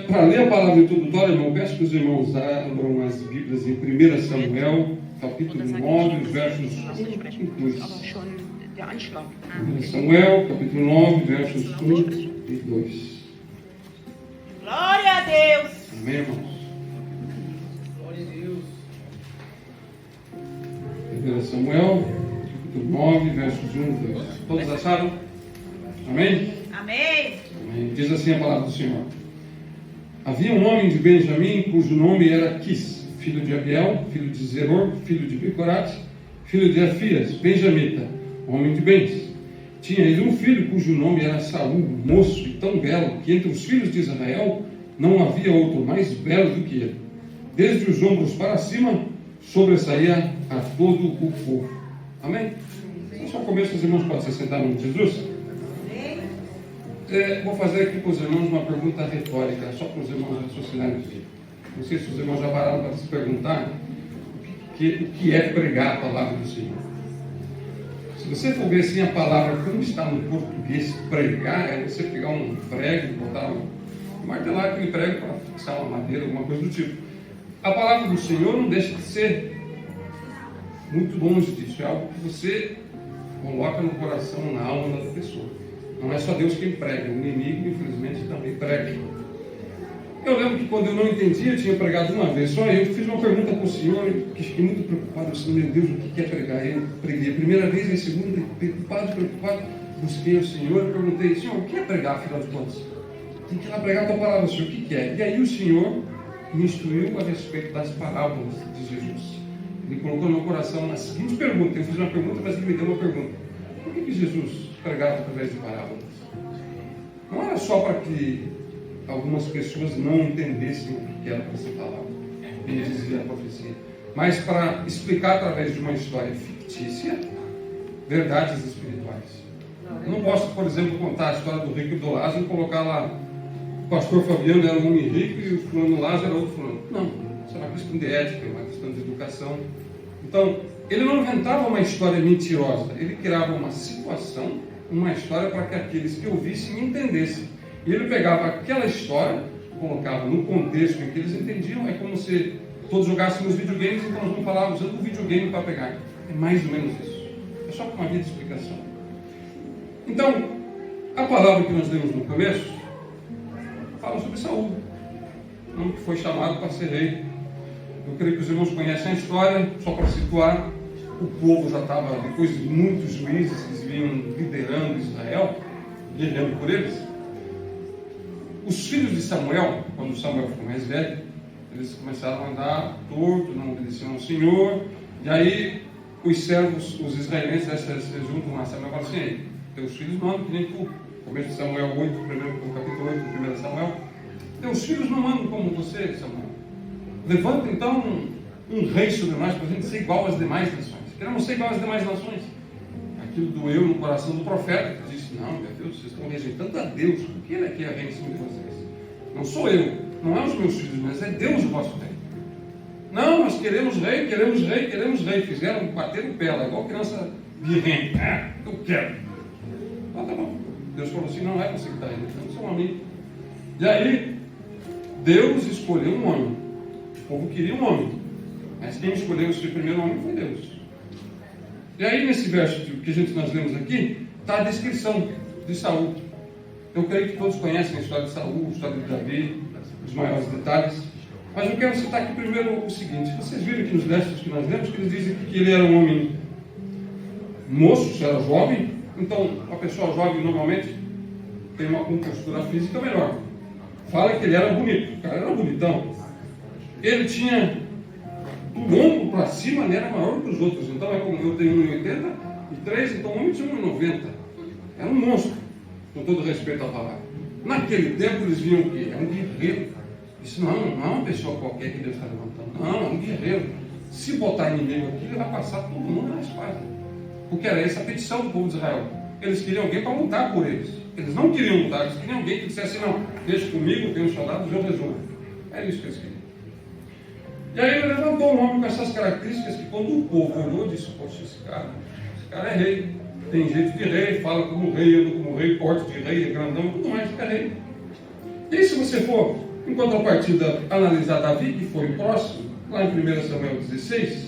Para ler a palavra introdutória, irmão, peço que os irmãos abram as Bíblias em 1 Samuel, capítulo 9, versos 1 e 2. 1 Samuel, capítulo 9, versos 1 e 2. Glória a Deus! Amém, irmãos? Glória a Deus. 1 Samuel, capítulo 9, versos 1 e 2. Todos acharam? Amém? Amém! Amém. Diz assim a palavra do Senhor. Havia um homem de Benjamim, cujo nome era Quis, filho de Abiel, filho de Zeror, filho de Becorate, filho de Afias, benjamita, homem de bens. Tinha ele um filho cujo nome era Saul, moço e tão belo, que entre os filhos de Israel não havia outro mais belo do que ele. Desde os ombros para cima, sobressaía a todo o povo. Amém? Então, só começo, os irmãos podem se sentar no nome de Jesus? Vou fazer aqui para os irmãos uma pergunta retórica, só para os irmãos raciocinarem aqui. Não sei se os irmãos já pararam para se perguntar o que é pregar a palavra do Senhor. Se você for ver assim a palavra como está no português, pregar, é você pegar um prego, botar martelar aquele prego para fixar uma madeira, alguma coisa do tipo. A palavra do Senhor não deixa de ser muito longe disso, é algo que você coloca no coração, na alma da pessoa. Não é só Deus quem prega, o inimigo, infelizmente, também prega. Eu lembro que quando eu não entendia, eu tinha pregado uma vez só, eu fiz uma pergunta para o Senhor, que fiquei muito preocupado, eu disse, meu Deus, o que é pregar? Eu preguei a primeira vez, a segunda, preocupado, busquei o Senhor e perguntei, Senhor, o que é pregar, afinal de contas? Tem que ir lá pregar a tua palavra, Senhor, o que é? E aí o Senhor me instruiu a respeito das parábolas de Jesus. Ele colocou no meu coração a seguinte pergunta, eu fiz uma pergunta, mas ele me deu uma pergunta. Por que Jesus pregava através de parábolas? Não era só para que algumas pessoas não entendessem o que era para ser falado, ele dizia a profecia, mas para explicar através de uma história fictícia verdades espirituais. Eu não posso, por exemplo, contar a história do rico e do Lázaro e colocar lá o pastor Fabiano era um homem rico e o fulano Lázaro era outro fulano. Não, isso é uma questão de ética, uma questão de educação. Então, ele não inventava uma história mentirosa, ele criava uma situação, uma história para que aqueles que ouvissem entendessem. E ele pegava aquela história, colocava no contexto em que eles entendiam. É como se todos jogássemos videogames, então nós vamos falar usando o videogame para pegar. É mais ou menos isso. É só uma via de explicação. Então, a palavra que nós lemos no começo fala sobre Saul, o homem que foi chamado para ser rei. Eu creio que os irmãos conhecem a história, só para situar. O povo já estava, depois de muitos juízes que vinham liderando Israel, guerreando por eles. Os filhos de Samuel, quando Samuel ficou mais velho, eles começaram a andar torto, não obedeciam ao Senhor. E aí, os servos, os israelenses, se juntam a Samuel e falam assim, teus filhos mandam que nem tu. Começo de Samuel 8, capítulo 8, 1 Samuel. Teus filhos não mandam como você, Samuel. Levanta então um rei sobre nós para a gente ser igual às demais nações. Queremos ser igual às demais nações. Aquilo doeu no coração do profeta, que disse, não, meu Deus, vocês estão rejeitando a Deus, porque Ele é que é rei em cima de vocês. Não sou eu, não é os meus filhos, mas é Deus o vosso rei. Não, nós queremos rei, queremos rei, queremos rei. Fizeram bater o pé lá, igual criança birrenta. Eu quero. Ah, tá bom. Deus falou assim, não é você que está aí, não sou um amigo. E aí, Deus escolheu um homem. O povo queria um homem, mas quem escolheu esse primeiro homem foi Deus. E aí nesse verso que nós lemos aqui, está a descrição de Saul. Eu creio que todos conhecem a história de Saul, a história de Davi, os maiores detalhes. Mas eu quero citar aqui primeiro o seguinte. Vocês viram aqui nos versos que nós lemos, que eles dizem que ele era um homem moço, era jovem. Então, a pessoa jovem normalmente tem uma compostura física melhor. Fala que ele era bonito, o cara era bonitão. Ele tinha do ombro para cima, ele era maior que os outros. Então, eu tenho 1,83, então o homem tinha 1,90. Era um monstro, com todo respeito à palavra. Naquele tempo, eles viam o quê? É um guerreiro. Isso não é uma pessoa qualquer que Deus está levantando. Não, é um guerreiro. Se botar inimigo aqui, ele vai passar todo mundo na espada. Porque era essa a petição do povo de Israel. Eles queriam alguém para lutar por eles. Eles não queriam lutar, eles queriam alguém que dissesse, não, deixa comigo, tem um soldado, eu resolvo. É isso que eles queriam. E aí ele levantou um homem com essas características que quando o povo olhou, disse, poxa, esse cara é rei. Tem jeito de rei, fala como rei, anda como rei, porte de rei, é grandão, tudo mais, fica rei. E aí, se você for, em contrapartida, analisar Davi, que foi o próximo, lá em 1 Samuel 16,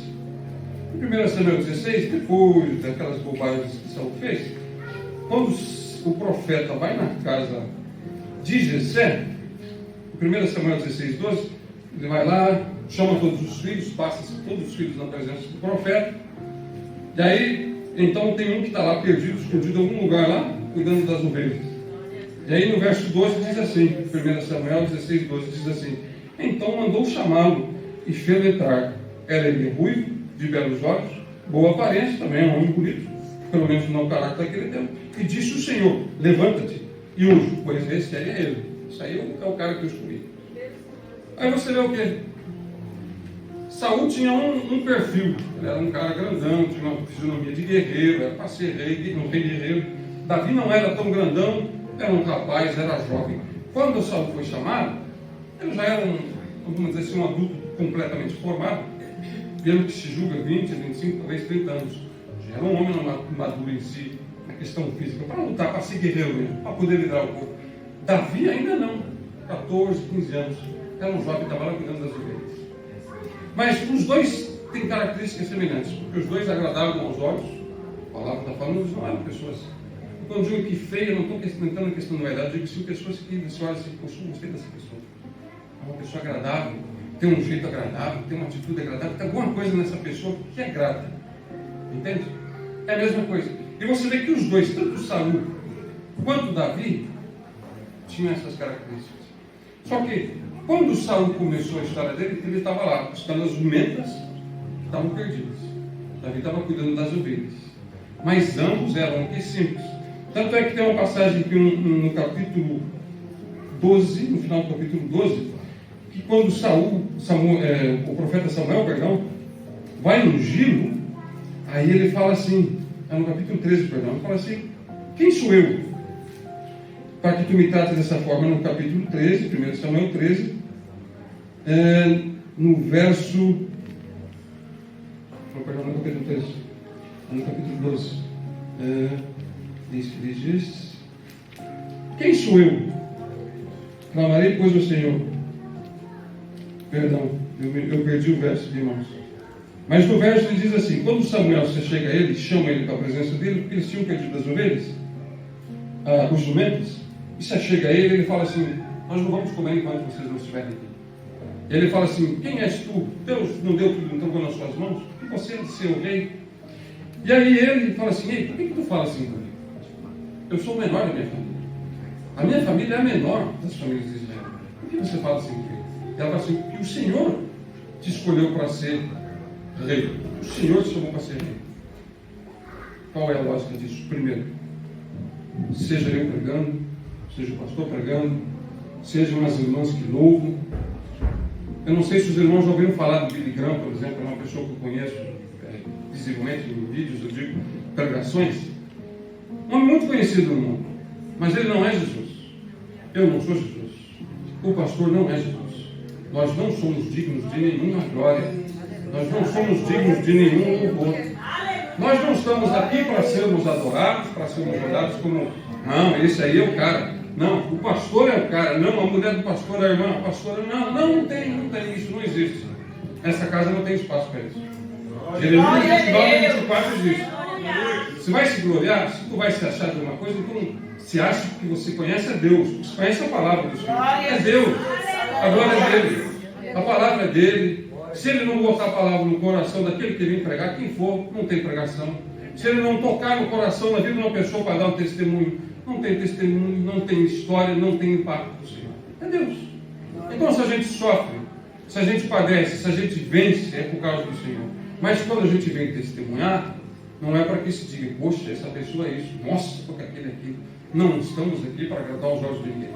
em 1 Samuel 16, depois daquelas bobagens que Saul fez, quando o profeta vai na casa de Jessé, em 1 Samuel 16, 12, ele vai lá, chama todos os filhos, passa todos os filhos na presença do profeta, e aí, então tem um que está lá perdido, escondido em algum lugar lá, cuidando das ovelhas. E aí no verso 12 diz assim, 1 Samuel 16, 12, diz assim: então mandou chamá-lo e fê-lo entrar. Era ele ruivo, de belos olhos, boa aparência, também um homem bonito, pelo menos não o caráter daquele tempo. E disse o Senhor: levanta-te e unge, pois esse aí é ele. Isso aí é o cara que eu escolhi. Aí você vê o quê? Saul tinha um perfil, ele era um cara grandão, tinha uma fisionomia de guerreiro, era para ser rei, não tem guerreiro. Davi não era tão grandão, era um rapaz, era jovem. Quando Saul foi chamado, ele já era vamos dizer assim, um adulto completamente formado, pelo que se julga 20, 25, talvez 30 anos. Já era um homem maduro em si, na questão física, para lutar, para ser guerreiro mesmo, para poder liderar o povo. Davi ainda não, 14, 15 anos, era um jovem que estava lá cuidando das ovelhas. Mas os dois têm características semelhantes, porque os dois agradavam aos olhos, a palavra está falando, eles não eram pessoas. Quando digo que feia, eu não estou entrando na questão da verdade, eu digo que são pessoas que você olha assim, poxa, eu gostei dessa pessoa. É uma pessoa agradável, tem um jeito agradável, tem uma atitude agradável, tem alguma coisa nessa pessoa que agrada. Entende? É a mesma coisa. E você vê que os dois, tanto Saul quanto Davi, tinham essas características. Só que, quando Saul começou a história dele, ele estava lá, buscando as jumentas que estavam perdidas. Davi estava cuidando das ovelhas. Mas ambos eram simples. Tanto é que tem uma passagem aqui no capítulo 12, no final do capítulo 12, que quando o profeta Samuel, vai ungí-lo, aí ele fala assim, é no capítulo 13, ele fala assim: quem sou eu para que tu me trates dessa forma? No capítulo 13, 1 Samuel 13, no verso, no capítulo 13, no capítulo 12, diz: quem sou eu? Clamarei, pois, ao Senhor. Perdão, eu perdi o verso de irmãos. Mas no verso ele diz assim: quando Samuel se chega a ele, chama ele para a presença dele, porque eles tinham perdido as ovelhas, os jumentos, e se chega a ele, ele fala assim: nós não vamos comer enquanto vocês não estiverem aqui. E ele fala assim: quem és tu? Deus não deu tudo, entregou nas suas mãos? E você de ser o rei? E aí ele fala assim: ei, por que tu fala assim comigo? Eu sou o menor da minha família. A minha família é a menor das famílias de Israel. Por que você fala assim comigo? Ela fala assim: porque o Senhor te escolheu para ser rei. O Senhor te chamou para ser rei. Qual é a lógica disso? Primeiro, seja eu pregando, seja o pastor pregando, sejam as irmãs que louvam. Eu não sei se os irmãos já ouviram falar do Billy Graham, por exemplo, é uma pessoa que eu conheço visivelmente em vídeos, eu digo, pregações. Um homem muito conhecido no mundo, mas ele não é Jesus. Eu não sou Jesus. O pastor não é Jesus. Nós não somos dignos de nenhuma glória. Nós não somos dignos de nenhum louvor. Nós não estamos aqui para sermos adorados, para sermos olhados como, não, esse aí é o cara. Não, o pastor é o cara. Não, a mulher do pastor é a irmã. A pastora, não tem isso, não existe. Essa casa não tem espaço para isso. Jeremias 29, 24 diz: você vai se gloriar, se tu vai se achar de uma coisa, então se acha que você conhece a Deus, você conhece a palavra do Senhor. É Deus. A glória é dele. A palavra é dele. Se ele não botar a palavra no coração daquele que vem pregar, quem for, não tem pregação. Se ele não tocar no coração da vida de uma pessoa para dar um testemunho, não tem testemunho, não tem história, não tem impacto do Senhor. É Deus. Então, se a gente sofre, se a gente padece, se a gente vence, é por causa do Senhor. Mas quando a gente vem testemunhar, não é para que se diga: poxa, essa pessoa é isso, nossa, porque aquele aqui. Não estamos aqui para agradar os olhos de ninguém.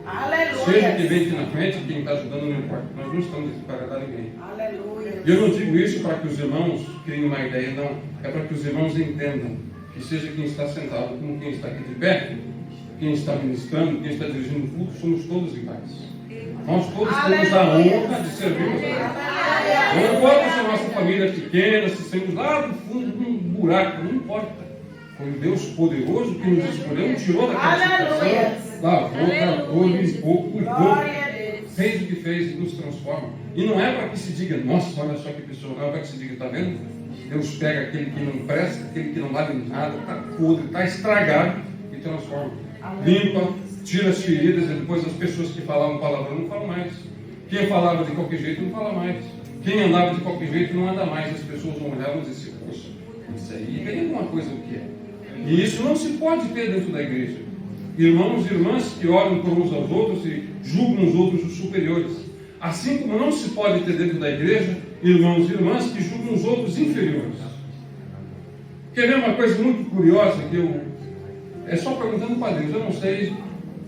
Aleluia. Seja quem vem aqui na frente, quem está ajudando, não importa. Nós não estamos aqui para agradar ninguém. Aleluia. E eu não digo isso para que os irmãos criem uma ideia, não. É para que os irmãos entendam que seja quem está sentado, como quem está aqui de pé, quem está ministrando, quem está dirigindo o culto, somos todos iguais. Nós todos temos a honra de servirmos a Deus. Não importa se a nossa família é pequena, se saímos lá do fundo de um buraco, não importa. Foi um Deus poderoso que nos escolheu, nos tirou daquela situação, lavou, tratou, limpou, cuidou, Glória a Deus. fez o que fez e nos transforma. E não é para que se diga, nossa, olha só que pessoa, não é para que se diga, está vendo? Deus pega aquele que não presta, aquele que não vale nada, está podre, está estragado e transforma. Limpa, tira as feridas e depois as pessoas que falavam palavrão não falam mais. Quem falava de qualquer jeito não fala mais. Quem andava de qualquer jeito não anda mais. As pessoas vão olhar e vão dizer, poxa, isso aí tem alguma coisa do que é. E isso não se pode ter dentro da igreja. Irmãos e irmãs que olham por uns aos outros e julgam os outros os superiores. Assim como não se pode ter dentro da igreja irmãos e irmãs que julgam os outros inferiores. Quer ver uma coisa muito curiosa que eu... É só perguntando para Deus, eu não sei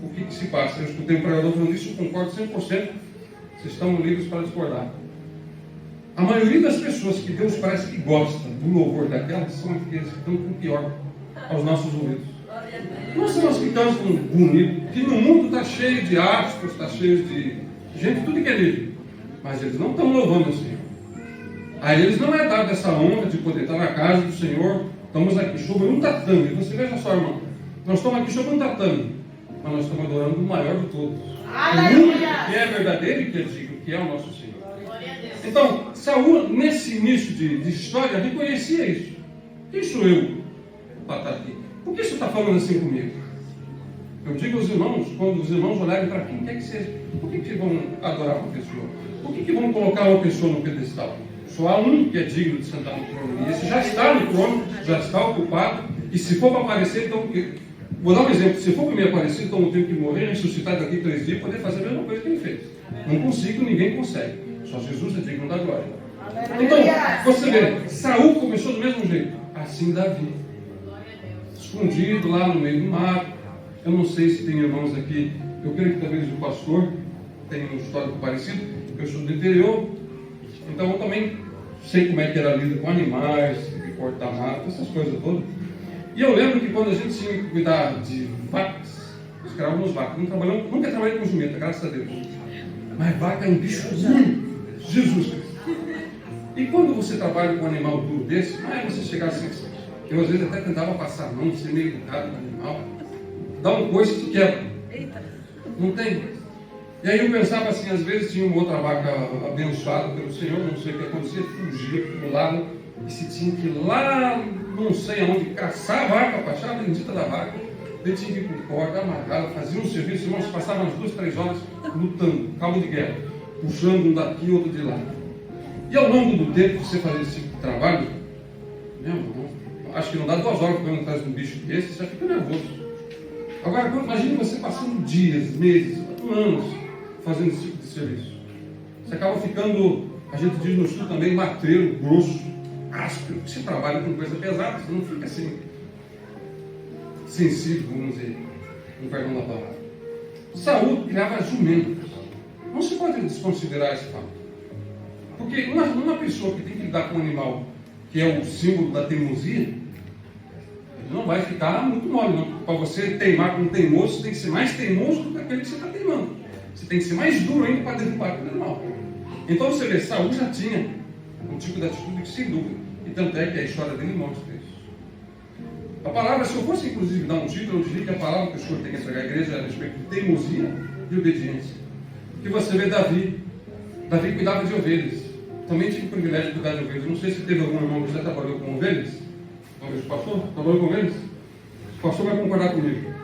o que se passa. Eu escutei um pregador falando isso, eu concordo 100%. Vocês estão livres para discordar. A maioria das pessoas que Deus parece que gosta do louvor daquelas são aqueles que estão com o pior aos nossos ouvidos. Nós somos que cantam bonito, que no mundo está cheio de astros, está cheio de gente, tudo que é livre. Mas eles não estão louvando o Senhor. A eles não é dada essa honra de poder estar na casa do Senhor. Estamos aqui sobre um tatame. Você veja só, irmão. Nós estamos aqui sobre um tatame. Mas nós estamos adorando o maior de todos. O único que é verdadeiro e que é digno, que é o nosso Senhor. Então, Saul, nesse início de história, reconhecia isso. Quem sou eu para estar aqui? Por que você está falando assim comigo? Eu digo aos irmãos, quando os irmãos olharem para quem quer que seja, por que vão adorar uma pessoa? Por que vão colocar uma pessoa no pedestal? Só há um que é digno de sentar no trono. E esse já está no trono, já está ocupado. E se for para aparecer, então... Vou dar um exemplo. Se for para me aparecer, então eu tenho que morrer, ressuscitar daqui 3 dias e poder fazer a mesma coisa que ele fez. Não consigo, ninguém consegue. Só Jesus é digno da glória. Então, você vê, Saul começou do mesmo jeito. Assim Davi. Escondido lá no meio do mato. Eu não sei se tem irmãos aqui. Eu creio que talvez o pastor tenha um histórico parecido. Eu sou do interior. Então eu também sei como é que era a lida com animais, de cortar mato, essas coisas todas. E eu lembro que quando a gente tinha que cuidar de vacas, nós criávamos vacas. Nunca trabalhei com jumenta, graças a Deus. Mas vaca é um bicho ruim. Jesus Cristo. E quando você trabalha com um animal duro desse, não é você chegar assim, eu às vezes até tentava passar a mão, ser meio educado com o animal. Dá um coice que quebra. Não tem. E aí eu pensava assim, às vezes tinha uma outra vaca abençoada pelo Senhor, não sei o que acontecia, fugia, pulava, e se tinha que ir lá, não sei aonde, caçar a vaca, para achar a bendita da vaca. Ele tinha que ir com corda, amarrada, fazia um serviço, irmãos, passavam umas 2, 3 horas lutando, cabo de guerra, puxando um daqui, outro de lá. E ao longo do tempo, você fazer esse tipo de trabalho, meu irmão, acho que não dá 2 horas correndo atrás de um bicho desse, você já fica nervoso. Agora, imagine você passando dias, meses, anos fazendo esse tipo de serviço. Você acaba ficando, a gente diz no sul também, matreiro, grosso, áspero. Você trabalha com coisa pesada, você não fica assim, sensível, vamos dizer, no perdão da palavra. Saúl criava jumentos. Não se pode desconsiderar esse fato. Porque uma pessoa que tem que lidar com um animal que é o símbolo da teimosia, ele não vai ficar muito mole, não. Para você teimar com um teimoso, você tem que ser mais teimoso do que aquele que você está teimando. Você tem que ser mais duro ainda para derrubar aquele animal. Então você vê, Saúl já tinha um tipo de atitude que sem dúvida. E tanto é que a história dele mostra isso. A palavra, se eu fosse inclusive dar um título, eu diria que a palavra que o Senhor tem que entregar à igreja é a respeito de teimosia e obediência. Porque você vê Davi cuidava de ovelhas. Também tive o privilégio de cuidar de ovelhas. Não sei se teve algum irmão que já trabalhou com ovelhas. Talvez o pastor trabalhou com ovelhas. O pastor vai concordar comigo.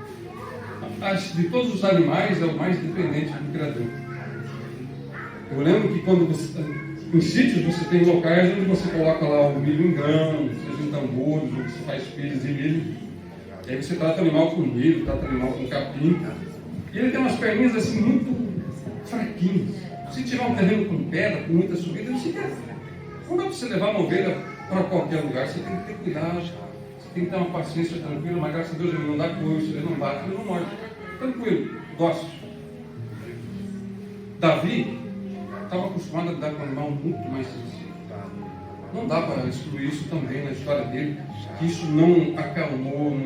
De todos os animais é o mais dependente do Criador. Eu lembro que quando em sítios você tem locais onde você coloca lá o milho em grão, seja em tambores, ou você faz pilhas de milho. E aí você trata o animal com milho, trata o animal com capim. E ele tem umas perninhas assim muito fraquinhas. Se tiver um terreno com pedra, com muita subida, ele se quer. Não dá para você levar uma ovelha para qualquer lugar, você tem que ter cuidado, você tem que ter uma paciência tranquila, mas graças a Deus ele não dá coice, ele não bate, ele não morde. Tranquilo, dócil. Davi estava acostumado a lidar com um animal muito mais sensível. Não dá para excluir isso também na história dele, que isso não acalmou.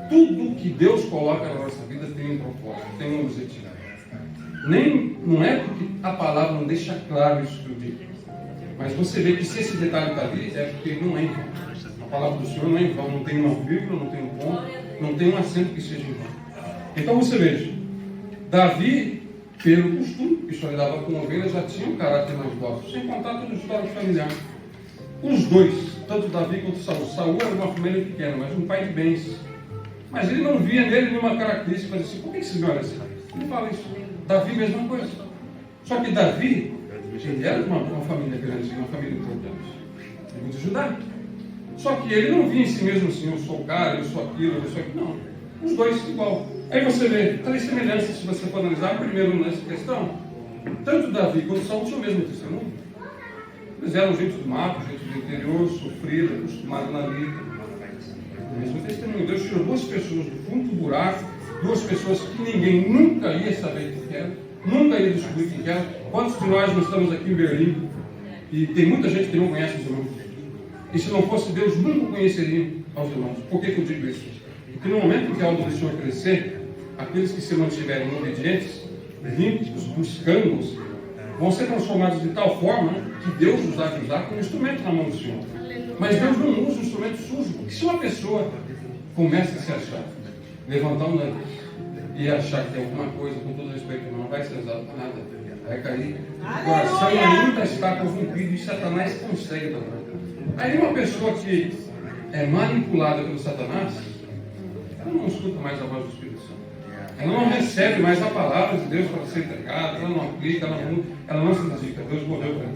Tudo que Deus coloca na nossa vida tem um propósito, tem um objetivo. Não é porque a palavra não deixa claro isso que eu digo. Mas você vê que se esse detalhe está ali, é porque não é em vão. A palavra do Senhor não é em vão, não tem uma vírgula, não tem um ponto, não tem um acento que seja em vão. Então você veja, Davi, pelo costume, que só lidava com ovelhas, já tinha um caráter mais dócil, sem contar toda a história familiar. Os dois, tanto Davi quanto Saul. Saul era uma família pequena, mas um pai de bens. Mas ele não via nele nenhuma característica, mas assim, por que esse senhor é assim? Ele fala isso. Davi, mesma coisa. Só que Davi, ele era de uma família grande, uma família importante. Tribo de Judá. Só que ele não via em si mesmo assim, eu sou o cara, eu sou aquilo, eu sou aquilo. Não. Os dois igual. Aí você vê três semelhanças, se você for analisar, primeiro nessa questão. Tanto Davi quanto Saul tinham o mesmo testemunho. Eles eram gente do mato, gente do interior, sofrida, acostumada na vida. O mesmo testemunho. Deus tirou duas pessoas do fundo do buraco, duas pessoas que ninguém nunca ia saber o que era, nunca ia descobrir o que era. Quantos de nós não estamos aqui em Berlim e tem muita gente que não conhece os irmãos? E se não fosse Deus, nunca conheceriam aos irmãos. Por que eu digo isso? Porque no momento em que a alma do Senhor crescer, aqueles que se mantiverem obedientes, limpos, buscando-os, vão ser transformados de tal forma que Deus os há de usar como instrumento na mão do Senhor. Mas Deus não usa um instrumento sujo, porque se uma pessoa começa a se achar, levantar um nariz e achar que tem alguma coisa, com todo respeito, não vai ser usado para nada, vai cair. O coração ainda está corrompido e Satanás consegue dobrar. Aí uma pessoa que é manipulada pelo Satanás, ela não escuta mais a voz do Espírito Santo. Ela não recebe mais a palavra de Deus para ser entregada, ela não aplica, ela não se dedica. Deus morreu para ela.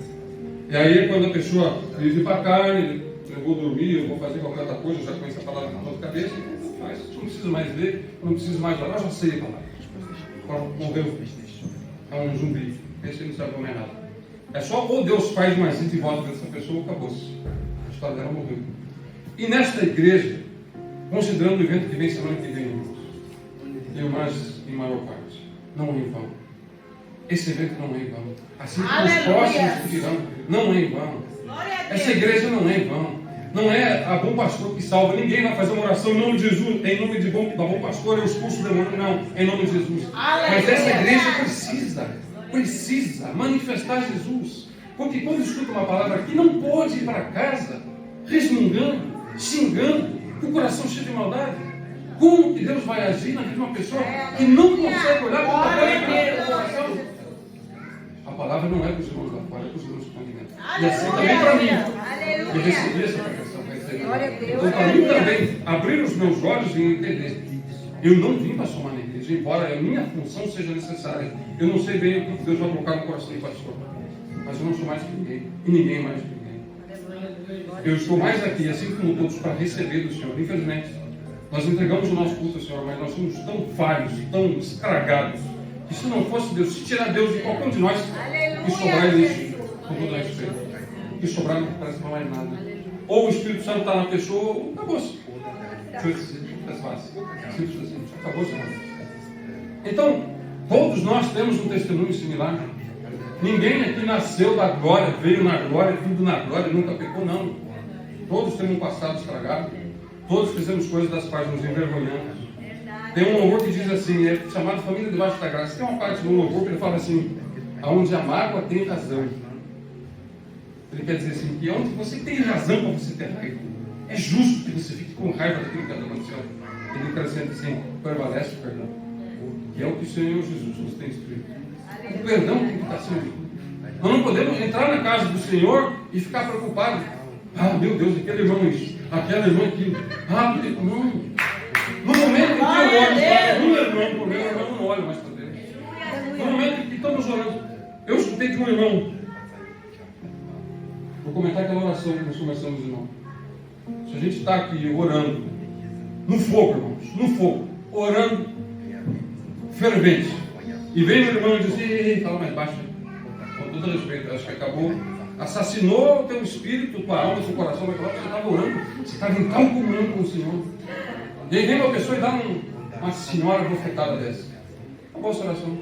E aí, quando a pessoa vive para a carne, eu vou dormir, eu vou fazer qualquer outra coisa, eu já conheço a palavra na tua cabeça, faz. Eu não preciso mais ler, eu não preciso mais orar, eu já sei a palavra. Morreu. É um zumbi. Esse não sabe como é nada. É só ou Deus faz uma visita e volta dessa pessoa ou acabou-se. A história dela morreu. E nesta igreja, considerando o evento que vem semana que vem, irmãs, em maior parte, não é em vão. Esse evento não é em vão. Assim como os próximos que virão, não é em vão. Essa igreja não é em vão. Não é a Bom Pastor que salva. Ninguém vai fazer uma oração em nome de Jesus, em nome da Bom Pastor, eu expulso o demônio. Não, em nome de Jesus. Mas essa igreja precisa manifestar Jesus. Porque quando escuta uma palavra aqui, não pode ir para casa resmungando, xingando, com o coração cheio de maldade. Como que Deus vai agir na vida de uma pessoa que não consegue olhar para o coração? A palavra não é para os irmãos lá fora, é para os irmãos que estão aqui dentro. E assim também para mim. Eu recebi essa pregação. Então, para mim também, abrir os meus olhos e entender. Eu não vim para somar na igreja, embora a minha função seja necessária. Eu não sei bem o que Deus vai colocar no coração do pastor. Mas eu não sou mais que ninguém. E ninguém mais que ninguém. Eu estou mais aqui, assim como todos, para receber do Senhor. Infelizmente, nós entregamos o nosso culto ao Senhor, mas nós somos tão falhos, tão estragados, que se não fosse Deus, se tirar Deus de qualquer um de nós, que sobrar isso, com todo respeito, que sobrar não parece para mais nada. Ou o Espírito Santo está na pessoa, ou acabou-se. É fácil. Simples assim, acabou-se. Então, todos nós temos um testemunho similar. Ninguém aqui nasceu da glória, veio na glória, tudo na glória, nunca pecou, não. Todos temos um passado estragado. Todos fizemos coisas das quais nos envergonhamos. Tem um louvor que diz assim, é chamado Família Debaixo da Graça. Tem uma parte do louvor que ele fala assim, aonde a mágoa tem razão. Ele quer dizer assim, que onde você tem razão para você ter raiva. É justo que você fique com raiva daquilo que está acontecendo. Ele acrescenta assim, prevalece o perdão. Que é o que o Senhor Jesus nos tem escrito. O perdão tem que estar sendo. Nós não podemos entrar na casa do Senhor e ficar preocupado. Ah, meu Deus, aquele irmão isso, aquela irmã aquilo. Ah, porque não. No momento em que eu olho para um irmão, por meu irmão não olha mais para Deus. No momento em que estamos orando, eu escutei de um irmão. Vou comentar aquela oração que nós começamos, irmão. Se a gente está aqui orando, no fogo, irmãos, no fogo, orando, fervente, e vem o irmão e diz, ei, fala mais baixo, com todo respeito, acho que acabou, assassinou o teu espírito, tua alma, teu coração, vai falar que você estava orando, você estava em tal comunhão com o Senhor. E aí vem uma pessoa e dá uma senhora bofetada dessa. Acabou essa oração.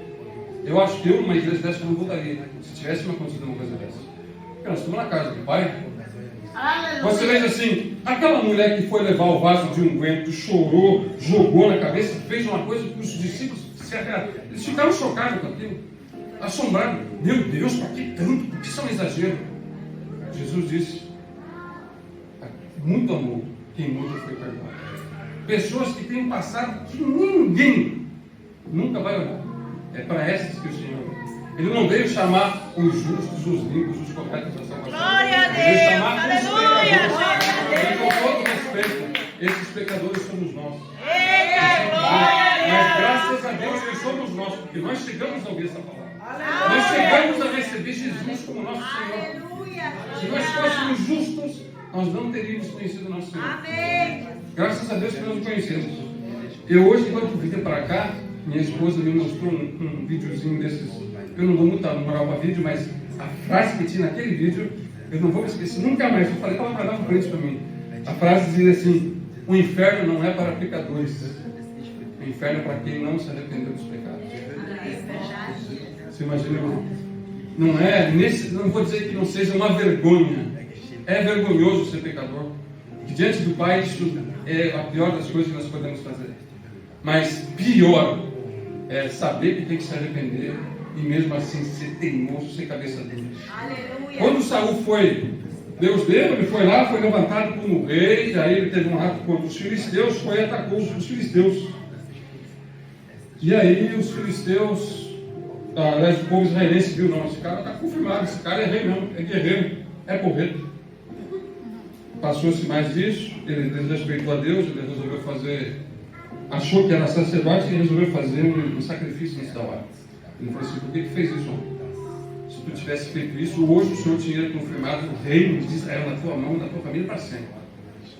Eu acho que eu, numa igreja dessa, não voltaria, se tivesse uma acontecido uma coisa dessa. Porque nós estamos na casa do Pai. Você veja assim, aquela mulher que foi levar o vaso de unguento, chorou, jogou na cabeça, fez uma coisa que os discípulos eles ficaram chocados com aquilo, assombrados. Meu Deus, para que tanto? Por que isso é um exagero? Jesus disse, muito amor, quem muito foi perdoado. Pessoas que têm um passado que ninguém Nunca vai orar. É para essas que o Senhor. Ele não veio chamar os justos, os limpos, os corretos da salvação. Glória a Ele veio Deus. chamar os Aleluia. pecadores. E com todo respeito, esses pecadores somos nós. Eita, glória. Mas graças a Deus que somos nós, porque nós chegamos a ouvir essa palavra. Aleluia. Nós chegamos a receber Jesus como nosso Senhor. Aleluia. Se nós fôssemos justos, nós não teríamos conhecido o nosso Senhor. Amém. Graças a Deus que nós o conhecemos. Eu hoje, enquanto vinha para cá, minha esposa me mostrou um videozinho desses. Eu não dou muita moral para vídeo, mas a frase que tinha naquele vídeo, eu não vou me esquecer nunca mais. Eu falei, estava para dar um frente para mim. A frase dizia assim: o inferno não é para pecadores, o inferno é para quem não se arrependeu dos pecados. Você imagina, irmão? Não é, não vou dizer que não seja uma vergonha. É vergonhoso ser pecador. Que diante do Pai isso é a pior das coisas que nós podemos fazer. Mas pior é saber que tem que se arrepender e mesmo assim ser teimoso, ser cabeça dura. Aleluia. Quando Saul foi, Deus deu, ele foi lá, foi levantado como rei, e aí ele teve um ato contra os filisteus, foi e atacou os filisteus. E aí os filisteus, aliás, o povo israelense viu, não, esse cara está confirmado, esse cara é rei mesmo, é guerreiro, é porreto. Passou-se mais disso, ele desrespeitou a Deus, ele resolveu fazer, achou que era sacerdote e resolveu fazer um sacrifício antes da hora. Ele falou assim: por que fez isso, homem? Se tu tivesse feito isso, hoje o Senhor tinha confirmado o reino de Israel na tua mão, na tua família para sempre.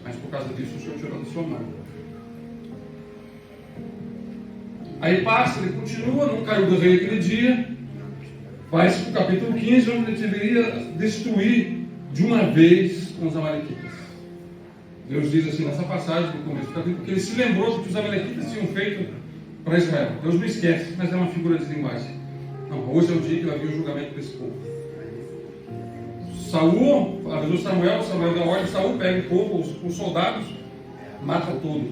Mas por causa disso o Senhor tirou da sua mão. Aí passa, ele continua, não caiu do rei aquele dia, vai-se para o capítulo 15, onde ele deveria destruir de uma vez os amalequitas. Deus diz assim nessa passagem, no começo do capítulo, que ele se lembrou do que os amalequitas tinham feito para Israel. Deus não esquece, mas é uma figura de linguagem. Não, hoje é o dia que vai vir o julgamento desse povo. Saul, avisou Samuel dá ordem, Saul pega o povo, os soldados, mata todos.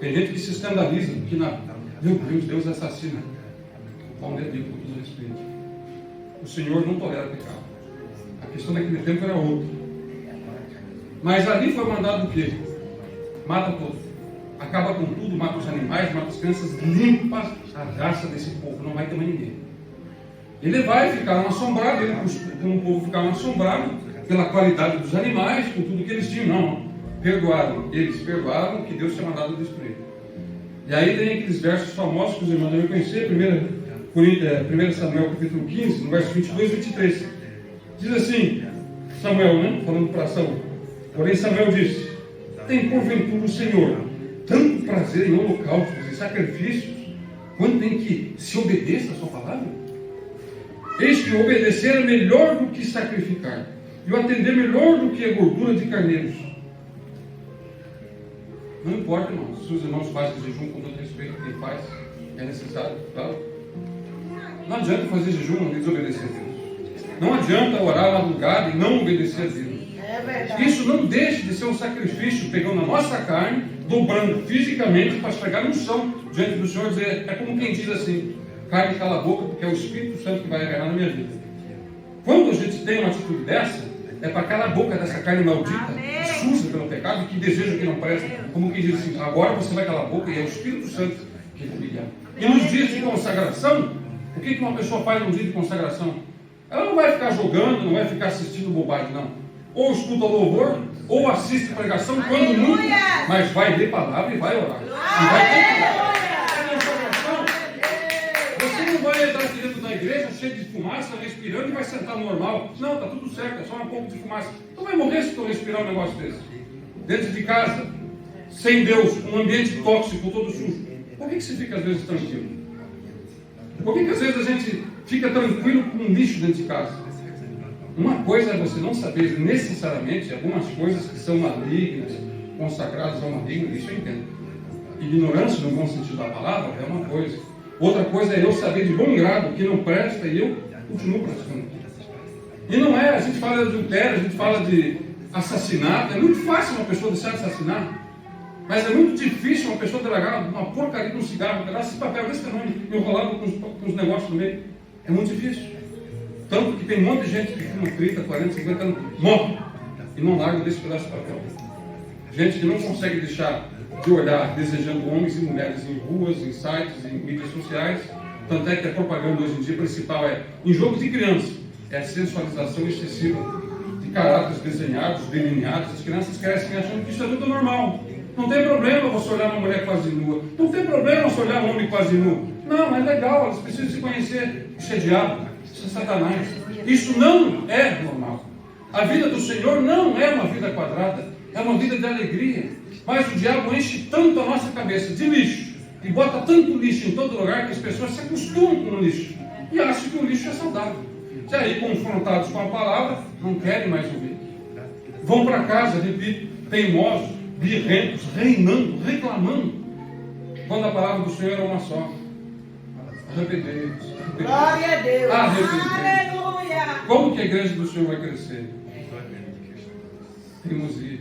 Tem gente que se escandaliza, que meu Deus assassina. Paulo é Bíblia, com todo respeito. O Senhor não tolera pecado. A questão daquele tempo era outra. Mas ali foi mandado o quê? Mata todos. Acaba com tudo, mata os animais, mata as crianças, limpa a raça desse povo, não vai ter mais ninguém. Ele vai ficar assombrado, como o povo ficava assombrado pela qualidade dos animais, com tudo que eles tinham. Não, perdoaram. Eles perdoaram o que Deus tinha mandado destruir. E aí tem aqueles versos famosos que os irmãos devem conhecer, 1 Samuel capítulo 15, no verso 22 e 23. Diz assim, Samuel, né, falando para Saul: porém Samuel disse: tem porventura o Senhor tanto prazer em holocaustos e sacrifícios, quanto em que se obedeça a sua palavra? Eis que obedecer é melhor do que sacrificar, e o atender melhor do que a gordura de carneiros. Não importa, irmãos, se os irmãos fazem jejum com todo respeito, quem faz, é necessário, claro. Não adianta fazer jejum e desobedecer a Deus. Não adianta orar madrugada e não obedecer a Deus. É verdade. Isso não deixa de ser um sacrifício, pegando a nossa carne, dobrando fisicamente para chegar no chão diante do Senhor e dizer, é como quem diz assim: carne, cala a boca, porque é o Espírito Santo que vai revelar na minha vida. Quando a gente tem uma atitude dessa, é para calar a boca dessa carne maldita, suja pelo pecado, que deseja que não presta, como quem diz assim: agora você vai calar a boca e é o Espírito Santo que vai guiar. E nos dias de consagração, o que uma pessoa faz num dia de consagração? Ela não vai ficar jogando, não vai ficar assistindo bobagem, não. Ou escuta louvor, ou assiste pregação, quando muito, mas vai ler palavra e vai orar. E vai ter consagração. Você não vai entrar aqui dentro da igreja cheio de fumaça, respirando, e vai sentar normal. Não, está tudo certo, é só um pouco de fumaça. Tu vai morrer se tu respirar um negócio desse. Dentro de casa, sem Deus, um ambiente tóxico, todo sujo. Por que você fica às vezes tranquilo? Por que às vezes a gente fica tranquilo com um lixo dentro de casa? Uma coisa é você não saber necessariamente algumas coisas que são malignas, consagradas ao maligno, isso eu entendo. Ignorância, no bom sentido da palavra, é uma coisa. Outra coisa é eu saber de bom grado que não presta e eu continuo praticando. E não é, a gente fala de adultério, a gente fala de assassinato. É muito fácil uma pessoa deixar de assassinar, mas é muito difícil uma pessoa delegar uma porcaria de um cigarro, um pedaço de papel desse tamanho, enrolado com os negócios no meio. É muito difícil. Tanto que tem um monte de gente que fuma 30, 40, 50 anos, morre e não larga desse pedaço de papel. Gente que não consegue deixar de olhar desejando homens e mulheres em ruas, em sites, em mídias sociais. Tanto é que a propaganda hoje em dia principal é em jogo de criança. É a sensualização excessiva de caráteres desenhados, delineados. As crianças crescem achando que isso é tudo normal. Não tem problema você olhar uma mulher quase nua. Não tem problema você olhar um homem quase nu. Não, é legal, elas precisam se conhecer. Isso é diabo, isso é Satanás. Isso não é normal. A vida do Senhor não é uma vida quadrada, é uma vida de alegria. Mas o diabo enche tanto a nossa cabeça de lixo e bota tanto lixo em todo lugar que as pessoas se acostumam com o lixo e acham que o lixo é saudável. E aí, confrontados com a palavra, não querem mais ouvir. Vão para casa, repito, teimosos, birrentos, reinando, reclamando, quando a palavra do Senhor é uma só. Arrependei-vos. Glória a Deus. Arrependei-vos. Aleluia. Como que a igreja do Senhor vai crescer? Teimosia.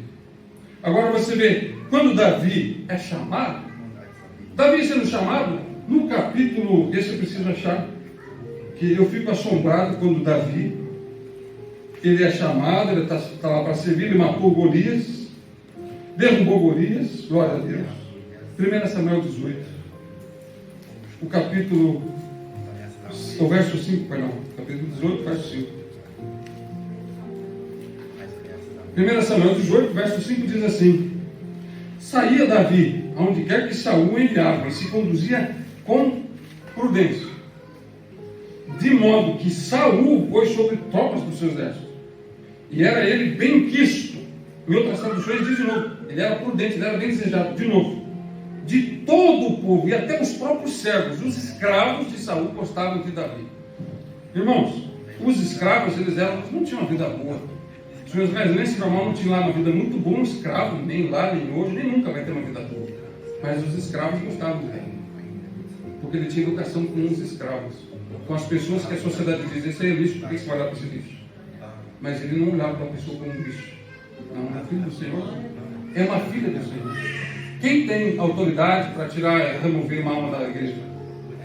Agora você vê, quando Davi é chamado, Davi sendo chamado, no capítulo, esse eu preciso achar, que eu fico assombrado quando Davi, ele é chamado, ele está lá para servir, ele matou Golias, derrubou Golias, glória a Deus. 1 Samuel 18, o capítulo, o verso 5, perdão, capítulo 18, verso 5. 1 Samuel 18, verso 5 diz assim: saía Davi, aonde quer que Saul enviava, e se conduzia com prudência, de modo que Saul pôs sobre tropas dos seus exércitos, e era ele bem quisto. Em outras traduções diz de novo, ele era prudente, ele era bem desejado, de novo, de todo o povo, e até os próprios servos, os escravos de Saul gostavam de Davi. Irmãos, os escravos, eles não tinham uma vida boa. Os seus israelenses normal não tinham lá uma vida muito boa, um escravo, nem lá, nem hoje, nem nunca vai ter uma vida boa. Mas os escravos gostavam dele, porque ele tinha educação com os escravos, com as pessoas que a sociedade diz, esse é lixo, por que você vai olhar para esse lixo? Mas ele não olhava para a pessoa como um lixo. Não, é filho do Senhor, é uma filha do Senhor. Quem tem autoridade para tirar, remover uma alma da igreja?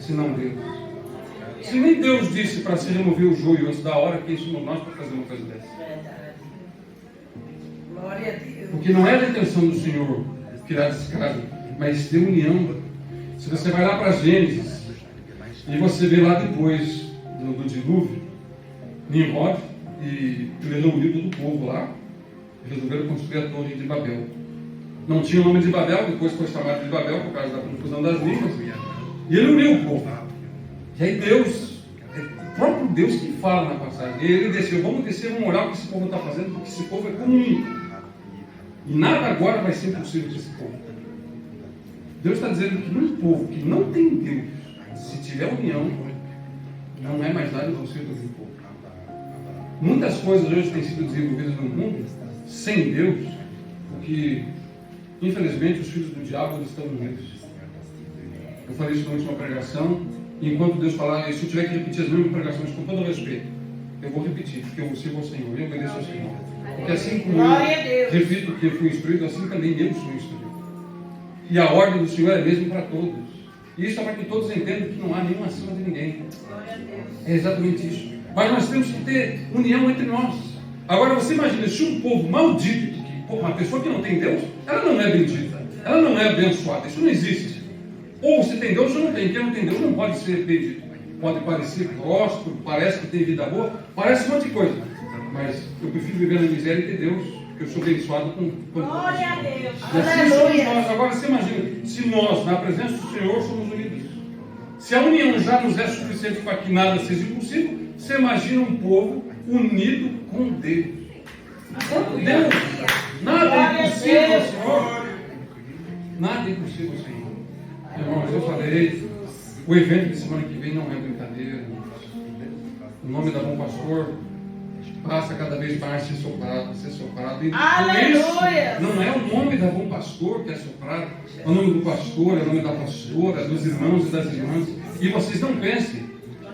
Se não Deus. Se nem Deus disse para se remover o joio antes da hora, quem somos nós para fazer uma coisa dessa? Glória a Deus. Porque não é a intenção do Senhor criar descaso, mas ter união. Se você vai lá para Gênesis e você vê lá depois do dilúvio, Nimrod e ele reuniu todo o povo lá e resolveram construir a torre de Babel. Não tinha o nome de Babel, depois foi chamado de Babel por causa da confusão das línguas, e ele uniu o povo. E aí Deus, é o próprio Deus que fala na passagem, e ele desceu, vamos descer, vamos olhar o que esse povo está fazendo, porque esse povo é comum. E nada agora vai ser possível para esse povo. Deus está dizendo que num povo que não tem Deus, se tiver união, não é mais nada possível para o povo. Muitas coisas hoje têm sido desenvolvidas no mundo sem Deus, porque infelizmente os filhos do diabo eles estão unidos. Eu falei isso na última pregação, e enquanto Deus falar, se eu tiver que repetir as mesmas pregações com todo respeito, eu vou repetir, porque eu sirvo ao Senhor, eu obedeço ao Senhor. Porque assim como eu repito que eu fui instruído, assim também eu sou instruído. E a ordem do Senhor é a mesma para todos. E isso é para que todos entendam que não há nenhum acima de ninguém. É exatamente isso. Mas nós temos que ter união entre nós. Agora você imagina, se um povo maldito, uma pessoa que não tem Deus, ela não é bendita, ela não é abençoada, isso não existe. Ou se tem Deus ou não tem. Quem não tem Deus não pode ser bendito. Pode parecer próspero, parece que tem vida boa, parece um monte de coisa. Mas eu prefiro viver na miséria e ter Deus, porque eu sou abençoado com Glória a Deus. e assim somos nós. Agora você imagina, se nós, na presença do Senhor, somos unidos. Se a união já nos é suficiente para que nada seja impossível, você imagina um povo unido com Deus. Deus. Nada é impossível, Senhor. Nada é impossível, Senhor. Irmãos, eu falei, o evento de semana que vem não é brincadeira. O nome da Bom Pastor passa cada vez mais a ser soprado. E Aleluia! não é o nome da Bom Pastor que é soprado, é o nome do pastor, é o nome da pastora, dos irmãos e das irmãs. E vocês não pensem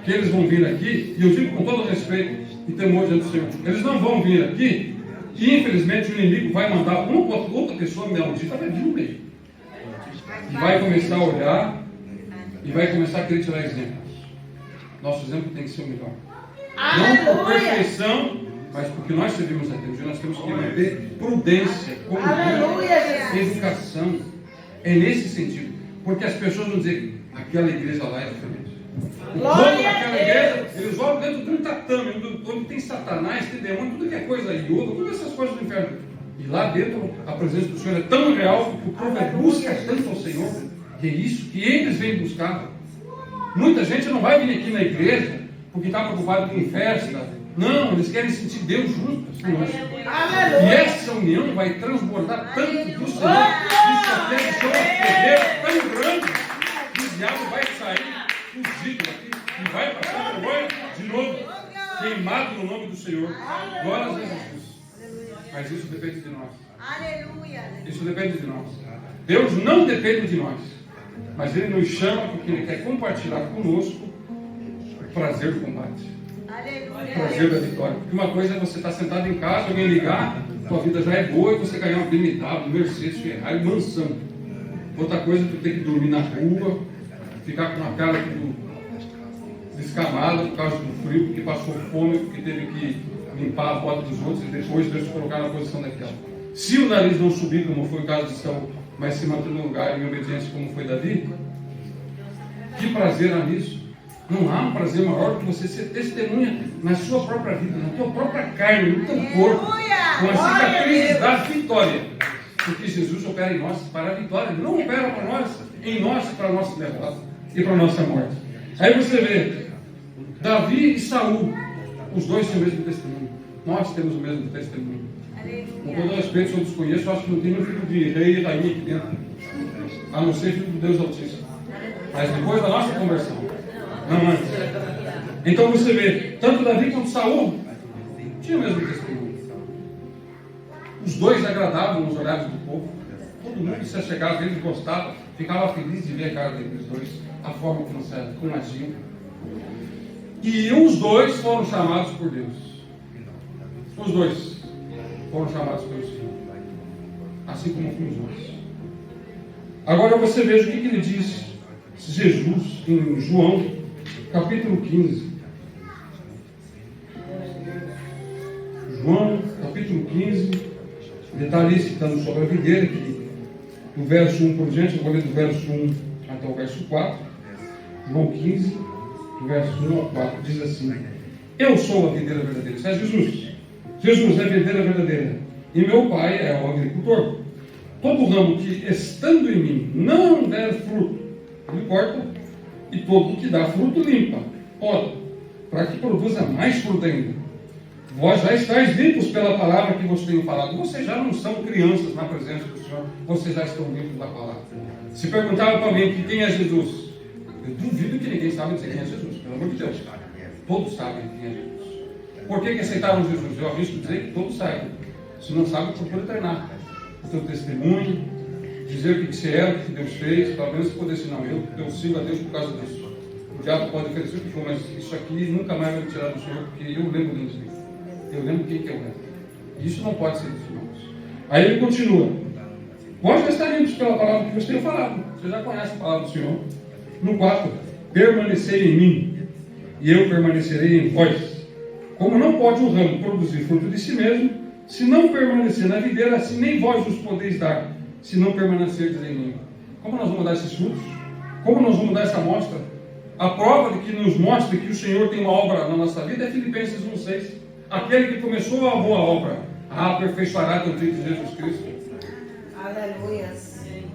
que eles vão vir aqui, e eu digo com todo respeito e temor diante do Senhor, eles não vão vir aqui, e infelizmente o inimigo vai mandar uma outra pessoa maldita, vai vir no meio. E vai começar a olhar, e vai começar a querer tirar exemplos. Nosso exemplo tem que ser o melhor. Não por perfeição, mas porque nós servimos a Deus, e nós temos que manter prudência, Aleluia, Jesus. educação. É nesse sentido. Porque as pessoas vão dizer, aquela igreja lá é diferente. O dono Glória a daquela Deus. igreja, eles olham dentro de um tatame, onde tem Satanás, tem demônio, tudo que é coisa iodo, todas essas coisas do inferno. E lá dentro, a presença do Senhor é tão real que o povo busca tanto ao Senhor, que é isso que eles vêm buscar. Muita gente não vai vir aqui na igreja porque está preocupado com festa. Não, eles querem sentir Deus junto conosco. E Aleluia. essa união vai transbordar tanto do Senhor, que só tem um poder tão grande, que o diabo vai sair fugido daqui e vai passar a vergonha de novo, queimado no nome do Senhor. Glória a Jesus. Mas isso depende de nós. Aleluia. Isso depende de nós. Deus não depende de nós, mas Ele nos chama porque Ele quer compartilhar conosco o prazer do combate. O prazer da vitória. Porque uma coisa é você estar sentado em casa, alguém ligar, tua vida já é boa e você ganhar uma BMW, Mercedes, Ferrari, mansão. Outra coisa é tu ter que dormir na rua, ficar com uma cara tudo descamada por causa do frio, porque passou fome, porque teve que limpar a bota dos outros e depois Deus colocar na posição daquela. Se o nariz não subir, como foi o caso de Saul, mas se manter no lugar em obediência, como foi Davi, que prazer há nisso? Não há um prazer maior que você ser testemunha na sua própria vida, na tua própria carne, no teu corpo, com as cicatrizes da vitória. Porque Jesus opera em nós para a vitória, não opera para nós, em nós para a nossa derrota e para a nossa morte. Aí você vê, Davi e Saul, os dois têm o mesmo testemunho. Nós temos o mesmo testemunho. Com todo respeito, se eu desconheço, eu acho que não tem nenhum filho de rei e rainha aqui dentro, a não ser filho de Deus Altíssimo. Mas depois da nossa conversão, não antes. Então você vê, tanto Davi quanto Saul tinham o mesmo testemunho. Os dois agradavam os olhares do povo. Todo mundo que se chegava, eles gostavam, ficava feliz de ver a cara daqueles dois, a forma como agiam. E os dois foram chamados por Deus. Os dois foram chamados pelo Senhor, assim como fomos nós. Agora você veja o que ele diz, Jesus, em João, capítulo 15. João, capítulo 15, ele está ali citando sobre a videira, que do verso 1 por diante, eu vou ler do verso 1 até o verso 4. João 15, do verso 1 ao 4, diz assim: eu sou a videira verdadeira. Isso é Jesus. Jesus é a videira verdadeira, e meu Pai é o agricultor. Todo ramo que, estando em mim, não der fruto, ele corta, e todo que dá fruto, limpa, poda, para que produza mais fruto ainda. Vós já estáis limpos pela palavra que vos tenho falado. Vocês já não são crianças na presença do Senhor, vocês já estão limpos da palavra. Se perguntaram para mim quem é Jesus, eu duvido que ninguém sabe dizer quem é Jesus, pelo amor de Deus. Todos sabem quem é Jesus. Por que aceitaram Jesus? Eu arrisco dizer que todos saibam. Se não sabem, procura treinar o teu testemunho, dizer o que você é, o que Deus fez, pelo menos poder dizer, não, eu sigo a Deus por causa disso. O diabo pode oferecer o que for, mas isso aqui nunca mais vai me tirar do Senhor, porque eu lembro disso. Eu lembro quem que eu era. Isso não pode ser dos irmãos. Aí ele continua: vós já estaremos pela palavra que vos tenho falado. Você já conhece a palavra do Senhor. No 4, permanecei em mim, e eu permanecerei em vós. Como não pode o ramo produzir fruto de si mesmo, se não permanecer na videira, assim nem vós os podeis dar, se não permanecerdes em mim. Como nós vamos dar esses frutos? Como nós vamos dar essa amostra? A prova de que nos mostra que o Senhor tem uma obra na nossa vida é Filipenses 1,6. Aquele que começou a boa obra, a aperfeiçoará até o dia de Jesus Cristo. Aleluia.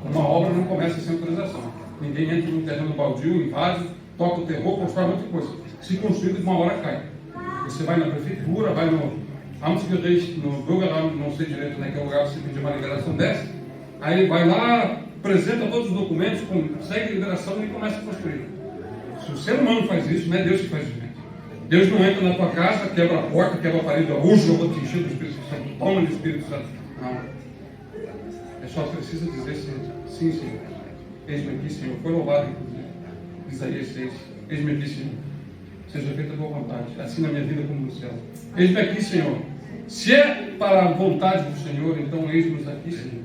Uma obra não começa sem autorização. Ninguém entra num terreno baldio, invade, toca o terror, constrói muita coisa. Se construído, de uma hora cai. Você vai na prefeitura, vai no Amtsgericht, no Bürgeramt, não sei direito naquele lugar, você pedir uma liberação dessa. Aí vai lá, apresenta todos os documentos, consegue a liberação e começa a construir. Se o ser humano faz isso, não é Deus que faz isso. Deus não entra na tua casa, quebra a porta, quebra a parede, hoje eu vou te encher do Espírito Santo, toma do Espírito Santo. Não. É só precisa dizer sim, Senhor. Eis-me aqui, Senhor. Foi louvado, inclusive. Isaías 6. Eis-me aqui, Senhor. Seja feita a tua vontade, assim na minha vida como no céu. Eis-me aqui, Senhor. Se é para a vontade do Senhor, então eis-nos aqui, Senhor.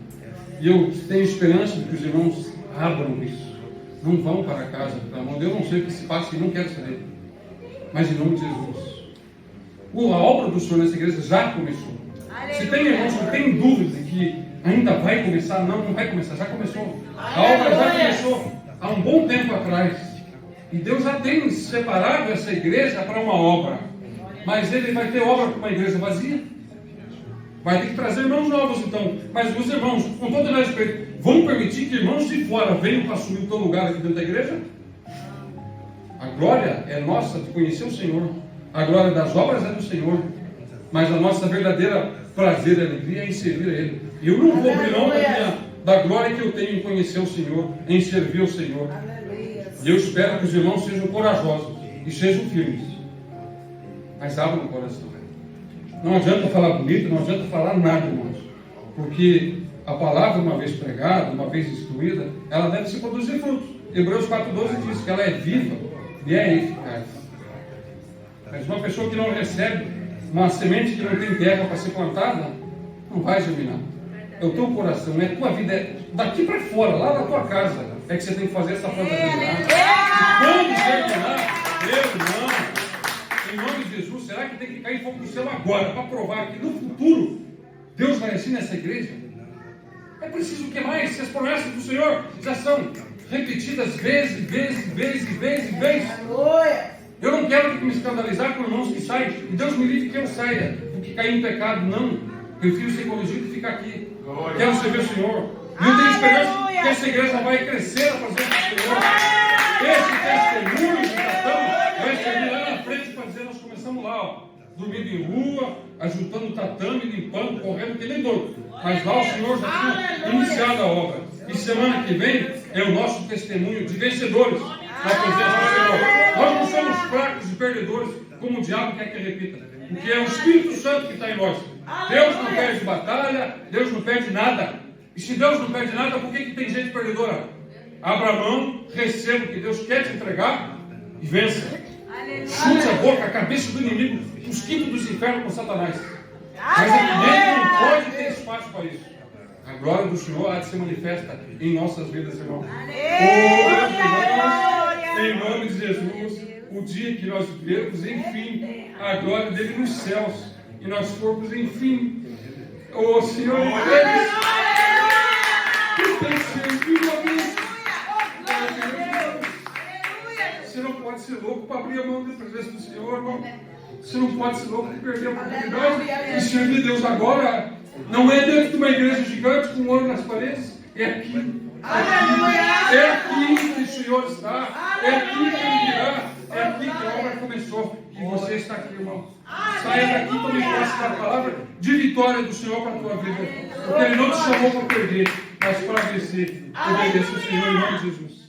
E eu tenho esperança de que os irmãos abram isso. Não vão para casa, pelo amor de Deus. Eu não sei o que se passa e não quero saber. Mas em nome de Jesus, A obra do Senhor nessa igreja já começou. Se tem irmãos que têm dúvida que ainda vai começar, não vai começar, já começou. A obra já começou há um bom tempo atrás. E Deus já tem separado essa igreja para uma obra. Mas Ele vai ter obra para uma igreja vazia? Vai ter que trazer irmãos novos, então. Mas os irmãos, com todo o respeito, vão permitir que irmãos de fora venham para assumir o teu lugar aqui dentro da igreja? A glória é nossa de conhecer o Senhor. A glória das obras é do Senhor. Mas a nossa verdadeira prazer e alegria é em servir a Ele. E eu não vou abrir mão da glória que eu tenho em conhecer o Senhor, em servir o Senhor. E eu espero que os irmãos sejam corajosos e sejam firmes. Mas abram o coração. Não adianta falar bonito, não adianta falar nada, irmãos. Porque a palavra, uma vez pregada, uma vez instruída, ela deve se produzir frutos. Hebreus 4,12 diz que ela é viva e é eficaz. Mas uma pessoa que não recebe uma semente que não tem terra para ser plantada, não vai germinar. É o teu coração, é a tua vida, é daqui para fora, lá na tua casa, é que você tem que fazer essa planta germinar. E quando germinar, irmão, em nome de Jesus, será que tem que cair fogo do céu agora, para provar que no futuro Deus vai agir nessa igreja? É preciso o que mais? Se as promessas do Senhor já são repetidas vezes. Eu não quero me escandalizar com irmãos que saem, e Deus me livre que eu saia, porque cair em pecado, não. Prefiro ser corrigido e ficar aqui. Quero servir o Senhor. E eu tenho esperança que essa igreja vai crescer a fazer o Senhor. Esse testemunho que tratamos vai servir lá na frente para dizer: nós começamos lá, ó, dormindo em rua, ajuntando o tatame, limpando, correndo, que nem doido. Mas lá o Senhor já tinha iniciado a obra. E semana que vem é o nosso testemunho de vencedores na presença do Senhor. Nós não somos fracos e perdedores, como o diabo quer que repita. Porque é o Espírito Santo que está em nós. Deus não perde batalha, Deus não perde nada. E se Deus não perde nada, por que tem gente perdedora? Abra a mão, receba o que Deus quer te entregar e vença. Chute a boca, a cabeça do inimigo, os quintos dos infernos com Satanás. Mas aqui dentro não pode ter espaço para isso. A glória do Senhor há de se manifesta em nossas vidas, irmão. Em nome de Jesus, o dia que nós vermos, enfim, a glória dele nos céus, e nós formos, enfim, o Senhor, que tem servido a mim. Você não pode ser louco para abrir a mão da presença do Senhor, irmão. Você não pode ser louco para perder a oportunidade de servir Deus agora. Não é dentro de uma igreja gigante com ouro nas paredes. É aqui. É aqui que o Senhor está. É aqui que Ele virá. É aqui que a obra começou. E você está aqui, irmão. Saia daqui para me mostrar a palavra de vitória do Senhor para a tua vida. Porque Ele não te chamou para perder, mas para vencer. Obedeça o Senhor em nome de Jesus.